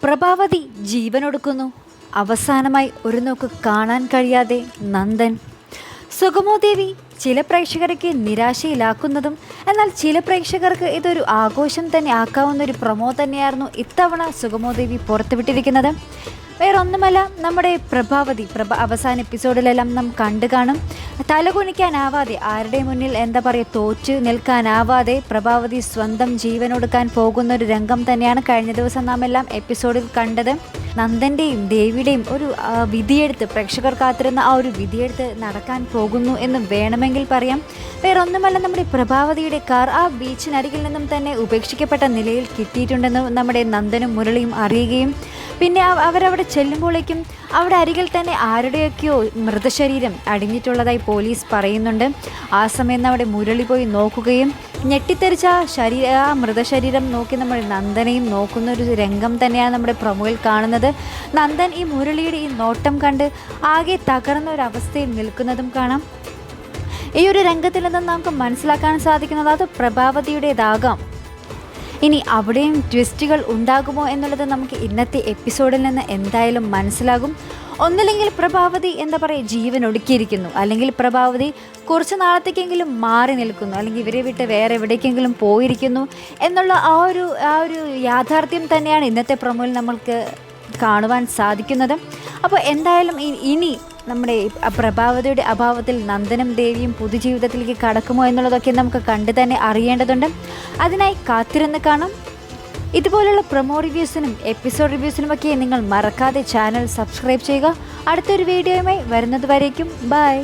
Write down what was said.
പ്രഭാവതി ജീവനൊടുക്കുന്നു. അവസാനമായി ഒരു നോക്ക് കാണാൻ കഴിയാതെ നന്ദൻ. സുഗമോദേവി ചില പ്രേക്ഷകർക്ക് നിരാശയിലാക്കുന്നതും എന്നാൽ ചില പ്രേക്ഷകർക്ക് ഇതൊരു ആഘോഷം തന്നെ ആക്കാവുന്ന ഒരു പ്രൊമോ തന്നെയായിരുന്നു ഇത്തവണ സുഗമോദേവി പുറത്തുവിട്ടിരിക്കുന്നത്. വേറൊന്നുമല്ല, നമ്മുടെ പ്രഭാവതി അവസാന എപ്പിസോഡിലെല്ലാം നാം കണ്ടു കാണും. തലകുനിക്കാനാവാതെ, ആരുടെ മുന്നിൽ എന്താ പറയുക, തോറ്റു നിൽക്കാനാവാതെ പ്രഭാവതി സ്വന്തം ജീവനൊടുക്കാൻ പോകുന്ന ഒരു രംഗം തന്നെയാണ് കഴിഞ്ഞ ദിവസം നാം എല്ലാം എപ്പിസോഡിൽ കണ്ടത്. നന്ദൻ്റെയും ദേവിയുടെയും ഒരു വിധിയെടുത്ത്, പ്രേക്ഷകർ കാത്തിരുന്ന ആ ഒരു വിധിയെടുത്ത് നടക്കാൻ പോകുന്നു എന്ന് വേണമെങ്കിൽ പറയാം. വേറൊന്നുമല്ല, നമ്മുടെ പ്രഭാവതിയുടെ കാർ ആ ബീച്ചിനരികിൽ നിന്നും തന്നെ ഉപേക്ഷിക്കപ്പെട്ട നിലയിൽ കിട്ടിയിട്ടുണ്ടെന്ന് നമ്മുടെ നന്ദനും മുരളിയും അറിയുകയും പിന്നെ അവരവിടെ ചെല്ലുമ്പോഴേക്കും അവിടെ അരികിൽ തന്നെ ആരുടെയൊക്കെയോ മൃതശരീരം അടിഞ്ഞിട്ടുള്ളതായി പോലീസ് പറയുന്നുണ്ട്. ആ സമയം നമ്മുടെ മുരളി പോയി നോക്കുകയും ഞെട്ടിത്തെറിച്ച ആ മൃതശരീരം നോക്കി നമ്മുടെ നന്ദനെയും നോക്കുന്ന ഒരു രംഗം തന്നെയാണ് നമ്മുടെ പ്രൊമോയിൽ കാണുന്നത്. നന്ദൻ ഈ മുരളിയുടെ ഈ നോട്ടം കണ്ട് ആകെ തകർന്ന ഒരു അവസ്ഥയിൽ നിൽക്കുന്നതും കാണാം. ഈ ഒരു രംഗത്തിൽ നിന്ന് നമുക്ക് മനസ്സിലാക്കാൻ സാധിക്കുന്നത് അത് പ്രഭാവതിയുടേതാകാം. ഇനി അവിടെയും ട്വിസ്റ്റുകൾ ഉണ്ടാകുമോ എന്നുള്ളത് നമുക്ക് ഇന്നത്തെ എപ്പിസോഡിൽ നിന്ന് എന്തായാലും മനസ്സിലാകും. ഒന്നില്ലെങ്കിൽ പ്രഭാവതി എന്താ പറയുക, ജീവൻ ഒടുക്കിയിരിക്കുന്നു, അല്ലെങ്കിൽ പ്രഭാവതി കുറച്ച് നാളത്തേക്കെങ്കിലും മാറി നിൽക്കുന്നു, അല്ലെങ്കിൽ ഇവരെ വിട്ട് വേറെ എവിടേക്കെങ്കിലും പോയിരിക്കുന്നു എന്നുള്ള ആ ഒരു യാഥാർത്ഥ്യം തന്നെയാണ് ഇന്നത്തെ പ്രൊമോയിൽ നമ്മൾക്ക് കാണുവാൻ സാധിക്കുന്നത്. അപ്പോൾ എന്തായാലും ഇനി നമ്മുടെ പ്രഭാവതിയുടെ അഭാവത്തിൽ നന്ദനും ദേവിയും പുതുജീവിതത്തിലേക്ക് കടക്കുമോ എന്നുള്ളതൊക്കെ നമുക്ക് കണ്ടു തന്നെ അറിയേണ്ടതുണ്ട്. അതിനായി കാത്തിരുന്ന് കാണാം. ഇതുപോലുള്ള പ്രൊമോ റിവ്യൂസിനും എപ്പിസോഡ് റിവ്യൂസിനുമൊക്കെ നിങ്ങൾ മറക്കാതെ ചാനൽ സബ്സ്ക്രൈബ് ചെയ്യുക. അടുത്തൊരു വീഡിയോയുമായി വരുന്നത് വരേക്കും ബൈ.